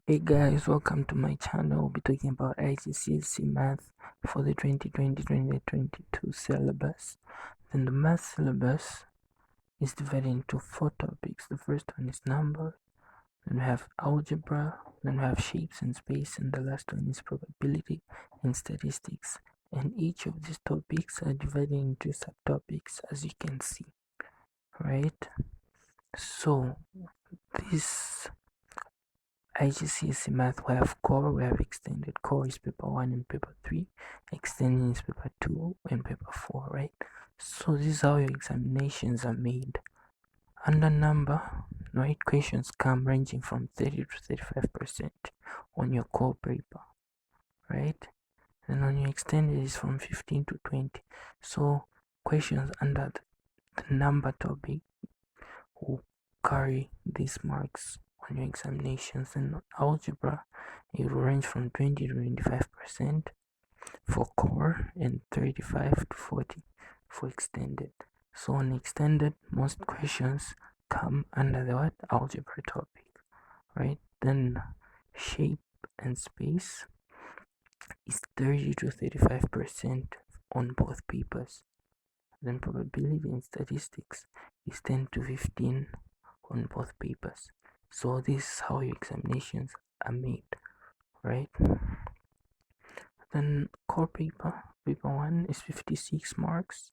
Hey guys, welcome to my channel. We'll be talking about Igcse math for the 2020-2022 syllabus. Then the math syllabus is divided into 4 topics. The first one is numbers, then we have algebra, then we have shapes and space, and the last one is probability and statistics. And each of these topics are divided into subtopics, as you can see, right? So this Igcse math, we have core, we have extended. Core is paper 1 and paper 3, extended is paper 2 and paper 4, right? So this is how your examinations are made. Under number, right, questions come ranging from 30 to 35% on your core paper, right? And on your extended is from 15 to 20. So questions under the number topic will carry these marks on your examinations. And algebra, it will range from 20 to 25% for core and 35 to 40 for extended. So on extended, most questions come under the what? Algebra topic, right? Then shape and space is 30 to 35% on both papers. Then probability and statistics is 10 to 15 on both papers. So this is how your examinations are made, right? Then core paper 1 is 56 marks,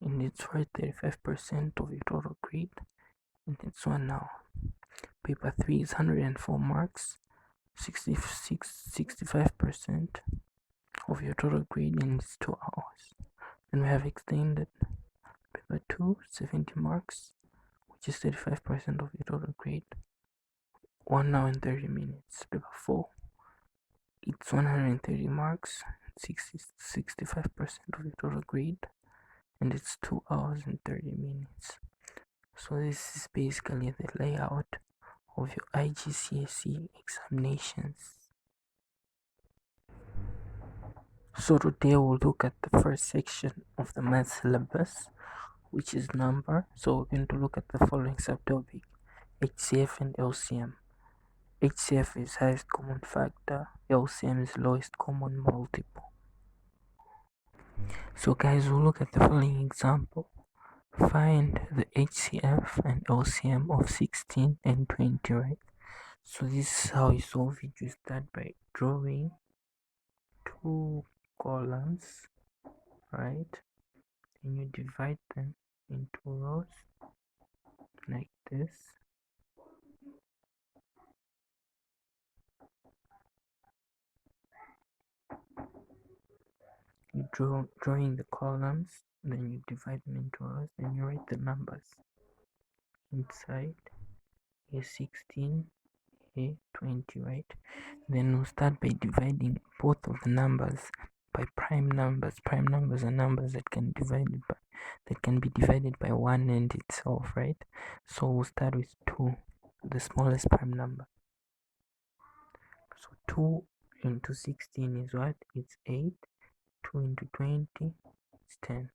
and it's worth 35% of your total grade, and it's one now. Paper 3 is 104 marks, 65% of your total grade, and it's 2 hours. Then we have extended paper 2, 70 marks, which is 35% of your total grade, 1 hour and 30 minutes. Paper 4, it's 130 marks, 65% of your total grade, and it's 2 hours and 30 minutes. So this is basically the layout of your Igcse examinations. So today we'll look at the first section of the math syllabus, which is number. So we're going to look at the following subtopic: HCF and LCM. HCF is highest common factor, LCM is lowest common multiple. So guys, we'll look at the following example. Find the HCF and LCM of 16 and 20, right? So this is how you solve it. You start by drawing 2 columns, right? And you divide them into rows like this. You drawing the columns, then you divide them into rows, then you write the numbers inside. A16, A20, right? Then we'll start by dividing both of the numbers by prime numbers. Prime numbers are numbers that can be divided by 1 and itself, right? So we'll start with 2, the smallest prime number. So 2 into 16 is what? It's 8. 2 into 20 is 10.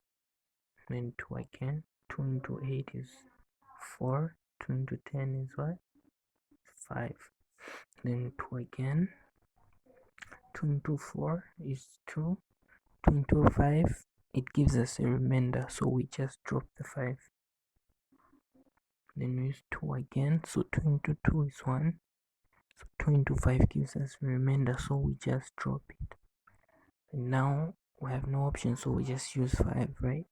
Then 2 again. 2 into 8 is 4. 2 into 10 is what? 5. Then 2 again. 2 into 4 is 2. 2 into 5, it gives us a remainder, so we just drop the 5. Then we use 2 again, so 2 into 2 is 1. So 2 into 5 gives us a remainder, so we just drop it. And now we have no option, so we just use 5, right?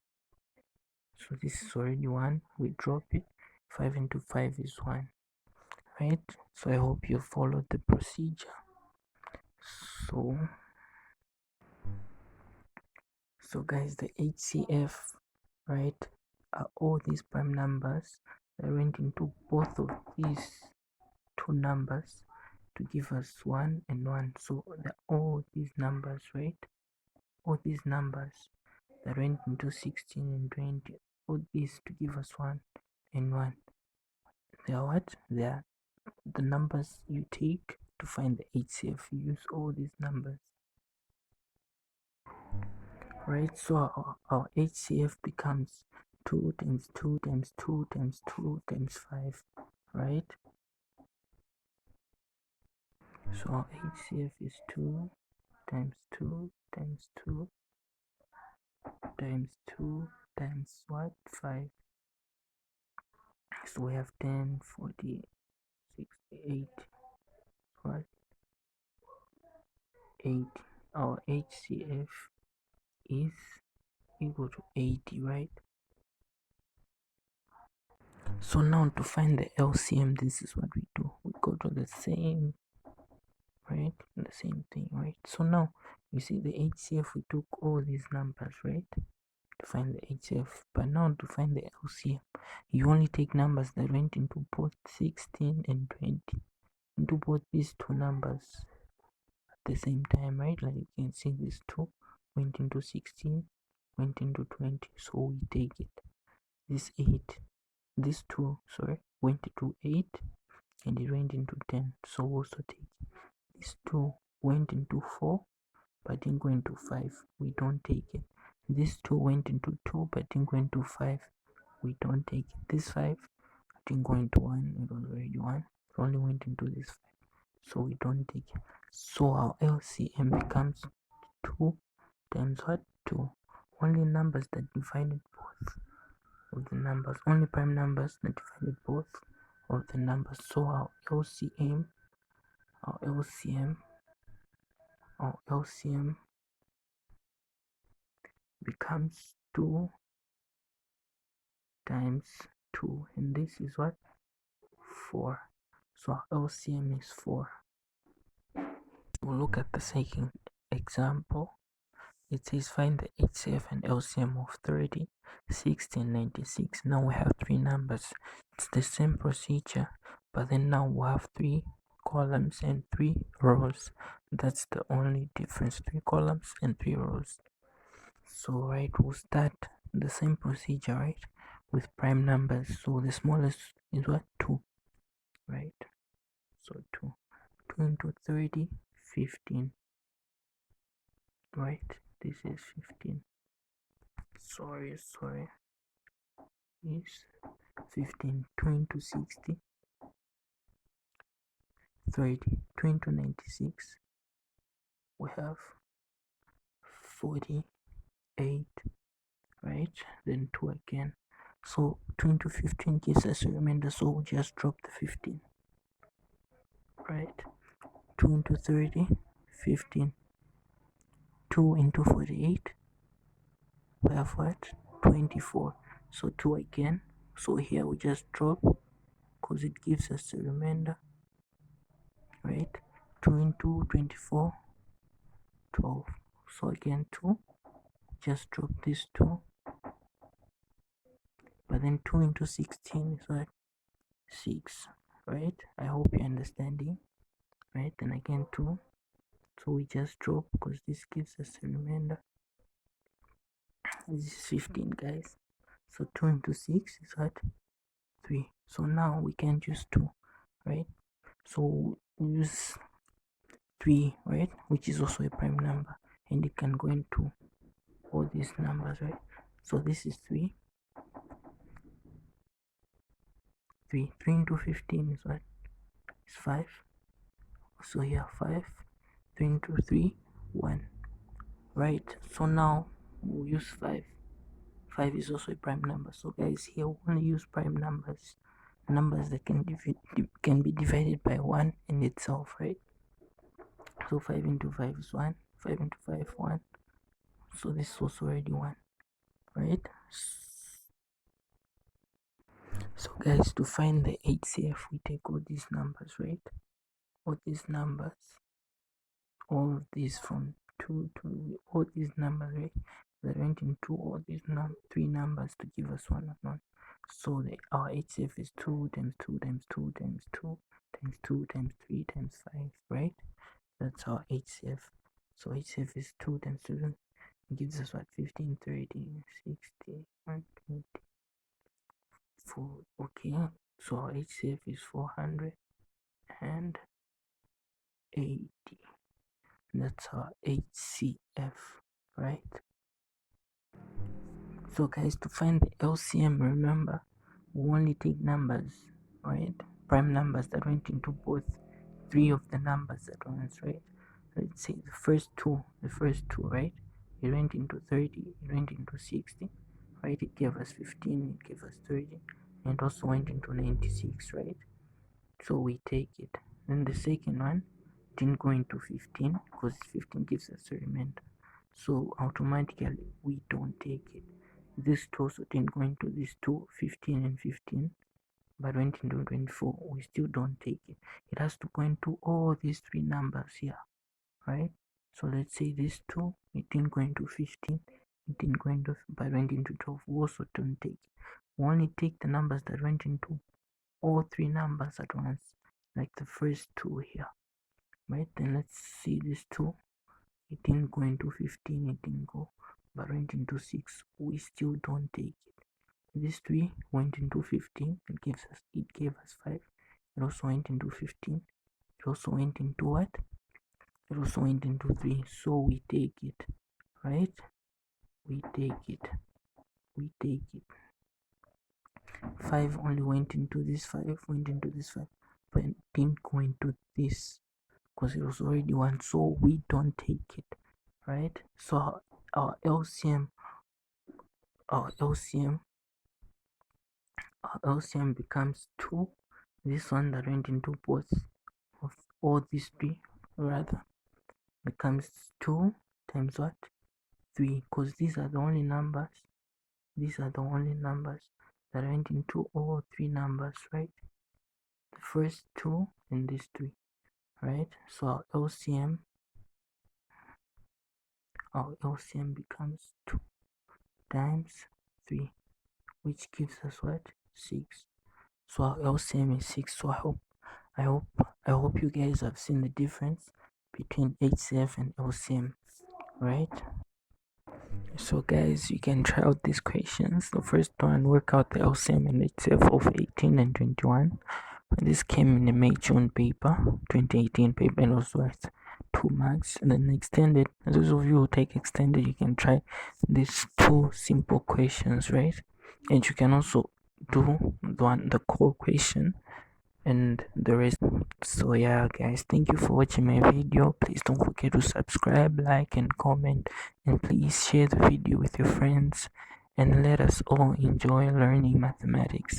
So this is already 1, we drop it. 5 into 5 is 1, right? So I hope you followed the procedure. So guys, the HCF, right, are all these prime numbers that went into both of these 2 numbers to give us 1 and 1. So all these numbers, right, all these numbers that went into 16 and 20, all these to give us 1 and 1. They are what? They are the numbers you take to find the HCF. You use all these numbers, right? So our HCF becomes 2 times 2 times 2 times 2 times 5, right? So our HCF is 2 times 2 times 2 times 2 times what? 5. So we have 10, 40, 68, what? 8. Our HCF is equal to 80, right? So now to find the LCM, this is what we do. We go to the same, right? The same thing, right? So now you see the HCF, we took all these numbers, right? To find the HCF. But now to find the LCM, you only take numbers that went into both 16 and 20. Into both these two numbers at the same time, right? Like you can see these two went into 16, went into 20. So we take it. This 8, these two, sorry, went into 8 and it went into 10. So we also take it. These two went into 4 but didn't go into 5. We don't take it. These two went into 2 but didn't go into 5. We don't take it. This 5 didn't go into 1. It was already 1. It only went into this 5. So we don't take it. So our LCM becomes 2 times what? 2. Only numbers that divided both of the numbers. Only prime numbers that divided both of the numbers. So our LCM becomes 2 times 2, and this is what? 4. So our LCM is 4. We'll look at the second example. It says find the HCF and LCM of 30, 60, and 96. Now we have three numbers. It's the same procedure, but then now we have 3 columns and 3 rows. That's the only difference, 3 columns and 3 rows. So right, we'll start the same procedure, right, with prime numbers. So the smallest is what? 2, right? So 2 into 30, 15, right? This is 15. Sorry, is 15. 2 into 60, 30. 2 into 96, we have 48, right? Then 2 again. So 2 into 15 gives us a remainder, so we'll just drop the 15, right? 2 into 30, 15. 2 into 48, we have what? 24. So 2 again. So here we just drop because it gives us a remainder, right? 2 into 24, 12. So again 2, just drop this 2. But then 2 into 16 is what? 6, right? I hope you're understanding, right? Then again 2. So we just drop because this gives us a remainder. This is 15, guys. So 2 into 6 is what? 3. So now we can use 2, right? So we use 3, right, which is also a prime number, and it can go into all these numbers, right? So this is 3 into 15 is what? Is 5. So here 5. 3 into 3, 1, right? So now we'll use 5. 5 is also a prime number. So guys, here we only use prime numbers that can be divided by 1 in itself, right? So 5 into 5 is 1. 5 into 5, 1. So this was already 1, right? So guys, to find the HCF, we take all these numbers, right? All these numbers, all these from 2 to all these numbers, right? That went into all these 3 numbers to give us 1 unknown. So our HCF is 2 times 2 times 2 times 2 times 2 times 3 times 5, right? That's our HCF. So HCF is 2 times 2 gives us what? 15, 30, 60, 120. Okay, so our HCF is 480. That's our HCF, right? So guys, to find the LCM, remember, we only take numbers, right? Prime numbers that went into both three of the numbers at once, right? Let's say the first two, right? It went into 30, it went into 60, right? It gave us 15, it gave us 30, and it also went into 96, right? So we take it. Then the second one didn't go into 15 because 15 gives us a remainder. So automatically we don't take it. This two also didn't go into these two, 15 and 15, but went into 24. We still don't take it. It has to go into all these three numbers here, right? So let's say this two, it didn't go into 15, it didn't go into, but went into 12. We also don't take it. We only take the numbers that went into all three numbers at once, like the first two here, right? Then let's see this two, it didn't go into 15, it didn't go, but went into 6. We still don't take it. This 3 went into 15, it gave us 5. It also went into 15, it also went into what? It also went into 3. So we take it, right? We take it. 5 only went into this, 5 went into this, 5, but it didn't go into this because it was already 1, so we don't take it, right? So our LCM becomes 2. This one that went into both of all these 3 rather becomes 2 times what? 3, because these are the only numbers that went into all 3 numbers, right? The first 2 and these 3, right? So our LCM becomes 2 times 3, which gives us what? 6. So our LCM is 6. So I hope you guys have seen the difference between HCF and LCM, right? So guys, you can try out these questions. The first one, work out the LCM and HCF of 18 and 21. This came in the May-June paper, 2018 paper, and also worth 2 marks. And then extended, those of you who take extended, you can try these 2 simple questions, right? And you can also do the core question and the rest. So yeah guys, thank you for watching my video. Please don't forget to subscribe, like and comment, and please share the video with your friends, and let us all enjoy learning mathematics.